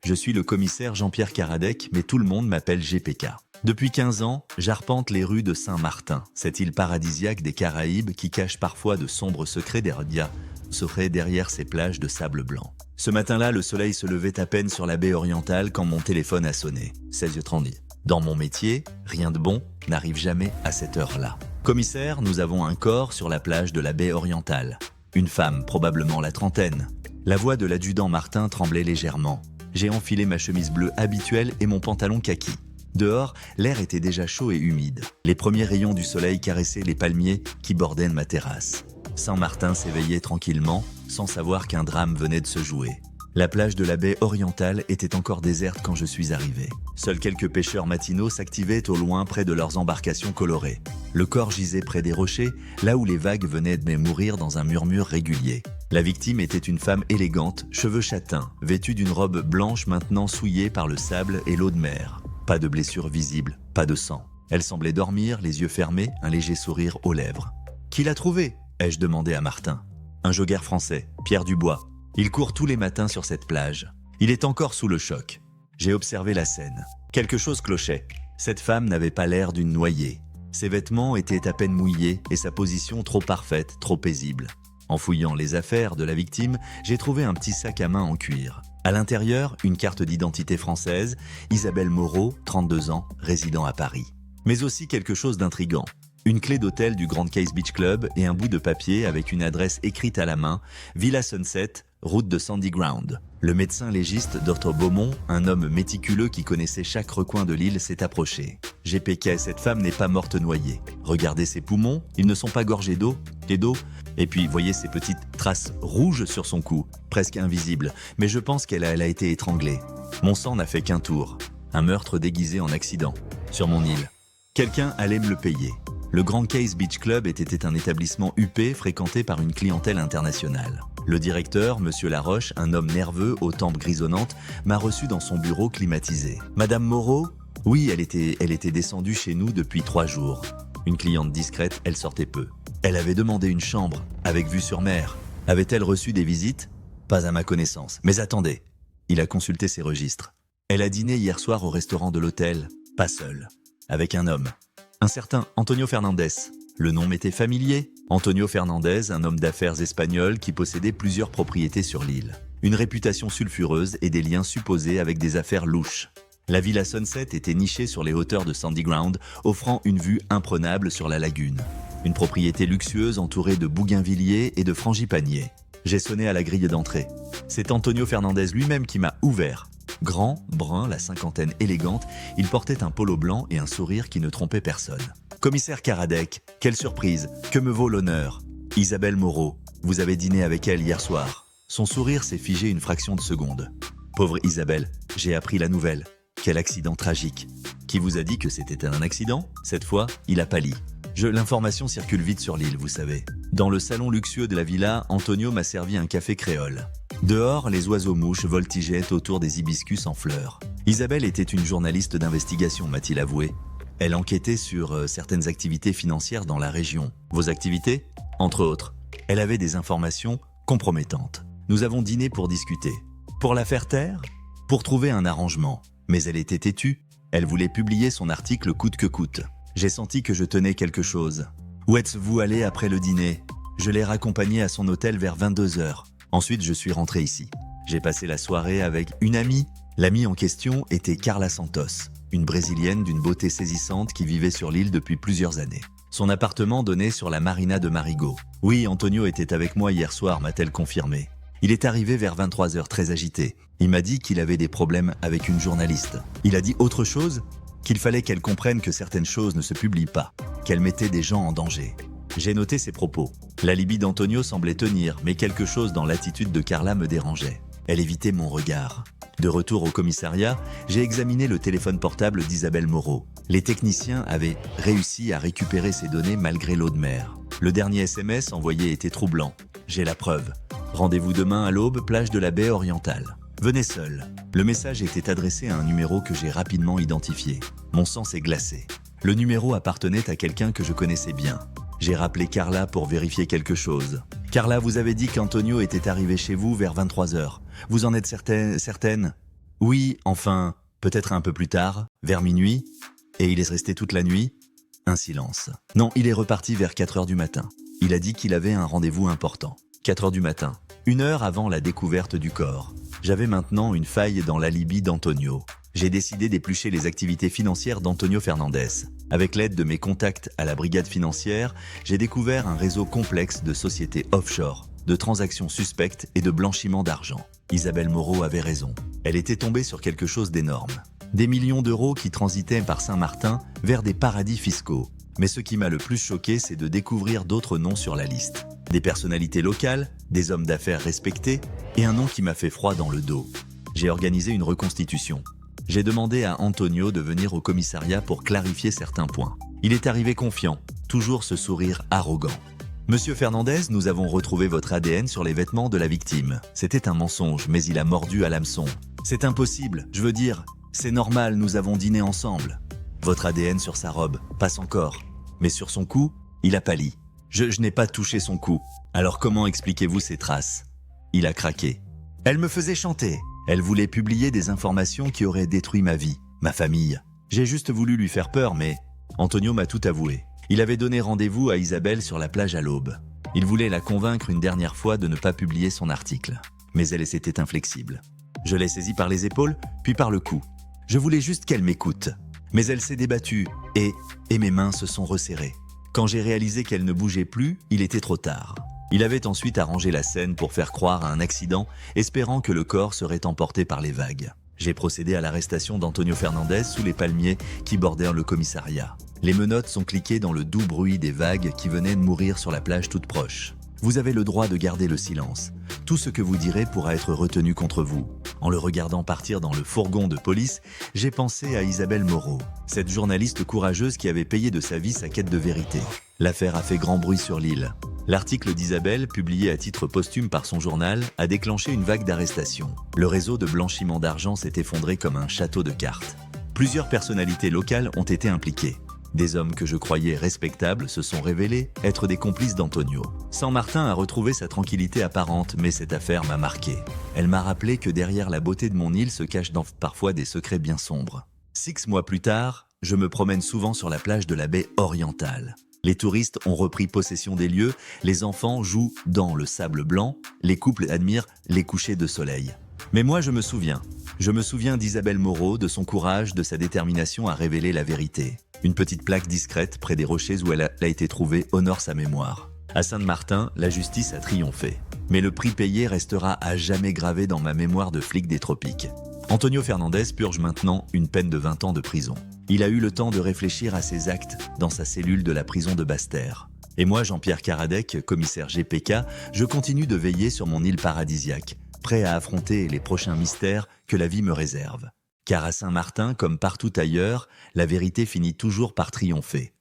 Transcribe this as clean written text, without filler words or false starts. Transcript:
Je suis le commissaire Jean-Pierre Karadec, mais tout le monde m'appelle GPK. Depuis 15 ans, j'arpente les rues de Saint-Martin, cette île paradisiaque des Caraïbes qui cache parfois de sombres secrets derrière ses plages de sable blanc. Ce matin-là, le soleil se levait à peine sur la baie orientale quand mon téléphone a sonné. 16h30. Dans mon métier, rien de bon n'arrive jamais à cette heure-là. Commissaire, nous avons un corps sur la plage de la baie orientale. Une femme, probablement la trentaine. La voix de l'adjudant Martin tremblait légèrement. J'ai enfilé ma chemise bleue habituelle et mon pantalon kaki. Dehors, l'air était déjà chaud et humide. Les premiers rayons du soleil caressaient les palmiers qui bordaient ma terrasse. Saint-Martin s'éveillait tranquillement, sans savoir qu'un drame venait de se jouer. La plage de la baie orientale était encore déserte quand je suis arrivé. Seuls quelques pêcheurs matinaux s'activaient au loin près de leurs embarcations colorées. Le corps gisait près des rochers, là où les vagues venaient de mourir dans un murmure régulier. La victime était une femme élégante, cheveux châtains, vêtue d'une robe blanche maintenant souillée par le sable et l'eau de mer. Pas de blessure visible, pas de sang. Elle semblait dormir, les yeux fermés, un léger sourire aux lèvres. « Qui l'a trouvée ?» ai-je demandé à Martin. « Un jogger français, Pierre Dubois. Il court tous les matins sur cette plage. Il est encore sous le choc. » J'ai observé la scène. Quelque chose clochait. Cette femme n'avait pas l'air d'une noyée. Ses vêtements étaient à peine mouillés et sa position trop parfaite, trop paisible. En fouillant les affaires de la victime, j'ai trouvé un petit sac à main en cuir. À l'intérieur, une carte d'identité française, Isabelle Moreau, 32 ans, résidant à Paris. Mais aussi quelque chose d'intriguant. Une clé d'hôtel du Grand Case Beach Club et un bout de papier avec une adresse écrite à la main, Villa Sunset, route de Sandy Ground. Le médecin légiste Dr Beaumont, un homme méticuleux qui connaissait chaque recoin de l'île, s'est approché. GPK, cette femme n'est pas morte noyée. Regardez ses poumons, ils ne sont pas gorgés d'eau, et puis voyez ces petites traces rouges sur son cou, presque invisibles, mais je pense qu'elle a été étranglée. Mon sang n'a fait qu'un tour. Un meurtre déguisé en accident, sur mon île. Quelqu'un allait me le payer. Le Grand Case Beach Club était un établissement huppé fréquenté par une clientèle internationale. Le directeur, Monsieur Laroche, un homme nerveux aux tempes grisonnantes, m'a reçu dans son bureau climatisé. Madame Moreau ? Oui, elle était descendue chez nous depuis 3 jours. Une cliente discrète, elle sortait peu. Elle avait demandé une chambre, avec vue sur mer. Avait-elle reçu des visites ? Pas à ma connaissance. Mais attendez, il a consulté ses registres. Elle a dîné hier soir au restaurant de l'hôtel, pas seule, avec un homme. Un certain Antonio Fernandez. Le nom m'était familier. Antonio Fernandez, un homme d'affaires espagnol qui possédait plusieurs propriétés sur l'île. Une réputation sulfureuse et des liens supposés avec des affaires louches. La Villa Sunset était nichée sur les hauteurs de Sandy Ground, offrant une vue imprenable sur la lagune. Une propriété luxueuse entourée de bougainvilliers et de frangipaniers. J'ai sonné à la grille d'entrée. C'est Antonio Fernandez lui-même qui m'a ouvert. Grand, brun, la cinquantaine élégante, il portait un polo blanc et un sourire qui ne trompait personne. « Commissaire Karadec, quelle surprise, que me vaut l'honneur ? Isabelle Moreau, vous avez dîné avec elle hier soir. » Son sourire s'est figé une fraction de seconde. « Pauvre Isabelle, j'ai appris la nouvelle. Quel accident tragique. Qui vous a dit que c'était un accident ? Cette fois, il a pâli. L'information circule vite sur l'île, vous savez. Dans le salon luxueux de la villa, Antonio m'a servi un café créole. Dehors, les oiseaux-mouches voltigeaient autour des hibiscus en fleurs. Isabelle était une journaliste d'investigation, m'a-t-il avoué. Elle enquêtait sur certaines activités financières dans la région. Vos activités ? Entre autres. Elle avait des informations compromettantes. Nous avons dîné pour discuter. Pour la faire taire ? Pour trouver un arrangement. Mais elle était têtue. Elle voulait publier son article coûte que coûte. J'ai senti que je tenais quelque chose. Où êtes-vous allé après le dîner ? Je l'ai raccompagnée à son hôtel vers 22h. Ensuite, je suis rentré ici. J'ai passé la soirée avec une amie. L'amie en question était Carla Santos, une Brésilienne d'une beauté saisissante qui vivait sur l'île depuis plusieurs années. Son appartement donnait sur la marina de Marigot. Oui, Antonio était avec moi hier soir, m'a-t-elle confirmé. Il est arrivé vers 23h très agité. Il m'a dit qu'il avait des problèmes avec une journaliste. Il a dit autre chose ? Qu'il fallait qu'elle comprenne que certaines choses ne se publient pas, qu'elle mettait des gens en danger. J'ai noté ses propos. L'alibi d'Antonio semblait tenir, mais quelque chose dans l'attitude de Carla me dérangeait. Elle évitait mon regard. De retour au commissariat, j'ai examiné le téléphone portable d'Isabelle Moreau. Les techniciens avaient réussi à récupérer ces données malgré l'eau de mer. Le dernier SMS envoyé était troublant. J'ai la preuve. Rendez-vous demain à l'aube, plage de la baie orientale. Venez seul. Le message était adressé à un numéro que j'ai rapidement identifié. Mon sang s'est glacé. Le numéro appartenait à quelqu'un que je connaissais bien. J'ai rappelé Carla pour vérifier quelque chose. « Carla, vous avez dit qu'Antonio était arrivé chez vous vers 23h. Vous en êtes certaine ? Oui, enfin, peut-être un peu plus tard, vers minuit. Et il est resté toute la nuit? Un silence. Non, il est reparti vers 4 heures du matin. Il a dit qu'il avait un rendez-vous important. 4 heures du matin. 1 heure avant la découverte du corps. J'avais maintenant une faille dans l'alibi d'Antonio. J'ai décidé d'éplucher les activités financières d'Antonio Fernandez. Avec l'aide de mes contacts à la brigade financière, j'ai découvert un réseau complexe de sociétés offshore, de transactions suspectes et de blanchiment d'argent. Isabelle Moreau avait raison. Elle était tombée sur quelque chose d'énorme. Des millions d'euros qui transitaient par Saint-Martin vers des paradis fiscaux. Mais ce qui m'a le plus choqué, c'est de découvrir d'autres noms sur la liste. Des personnalités locales, des hommes d'affaires respectés, et un nom qui m'a fait froid dans le dos. J'ai organisé une reconstitution. J'ai demandé à Antonio de venir au commissariat pour clarifier certains points. Il est arrivé confiant, toujours ce sourire arrogant. Monsieur Fernandez, nous avons retrouvé votre ADN sur les vêtements de la victime. C'était un mensonge, mais il a mordu à l'hameçon. C'est impossible, je veux dire, c'est normal, nous avons dîné ensemble. Votre ADN sur sa robe, passe encore. Mais sur son cou, il a pâli. Je n'ai pas touché son cou. Alors comment expliquez-vous ces traces? Il a craqué. Elle me faisait chanter. Elle voulait publier des informations qui auraient détruit ma vie, ma famille. J'ai juste voulu lui faire peur, mais Antonio m'a tout avoué. Il avait donné rendez-vous à Isabelle sur la plage à l'aube. Il voulait la convaincre une dernière fois de ne pas publier son article. Mais elle s'était inflexible. Je l'ai saisie par les épaules, puis par le cou. Je voulais juste qu'elle m'écoute. Mais elle s'est débattue et mes mains se sont resserrées. Quand j'ai réalisé qu'elle ne bougeait plus, il était trop tard. Il avait ensuite arrangé la scène pour faire croire à un accident, espérant que le corps serait emporté par les vagues. J'ai procédé à l'arrestation d'Antonio Fernandez sous les palmiers qui bordèrent le commissariat. Les menottes sont cliquées dans le doux bruit des vagues qui venaient de mourir sur la plage toute proche. Vous avez le droit de garder le silence. Tout ce que vous direz pourra être retenu contre vous. En le regardant partir dans le fourgon de police, j'ai pensé à Isabelle Moreau, cette journaliste courageuse qui avait payé de sa vie sa quête de vérité. L'affaire a fait grand bruit sur l'île. L'article d'Isabelle, publié à titre posthume par son journal, a déclenché une vague d'arrestations. Le réseau de blanchiment d'argent s'est effondré comme un château de cartes. Plusieurs personnalités locales ont été impliquées. Des hommes que je croyais respectables se sont révélés être des complices d'Antonio. Saint-Martin a retrouvé sa tranquillité apparente, mais cette affaire m'a marqué. Elle m'a rappelé que derrière la beauté de mon île se cachent parfois des secrets bien sombres. 6 mois plus tard, je me promène souvent sur la plage de la baie orientale. Les touristes ont repris possession des lieux, les enfants jouent dans le sable blanc, les couples admirent les couchers de soleil. Mais moi je me souviens d'Isabelle Moreau, de son courage, de sa détermination à révéler la vérité. Une petite plaque discrète près des rochers où elle a été trouvée honore sa mémoire. À Saint-Martin, la justice a triomphé. Mais le prix payé restera à jamais gravé dans ma mémoire de flic des tropiques. Antonio Fernandez purge maintenant une peine de 20 ans de prison. Il a eu le temps de réfléchir à ses actes dans sa cellule de la prison de Basse-Terre. Et moi, Jean-Pierre Karadec, commissaire GPK, je continue de veiller sur mon île paradisiaque, prêt à affronter les prochains mystères que la vie me réserve. Car à Saint-Martin, comme partout ailleurs, la vérité finit toujours par triompher.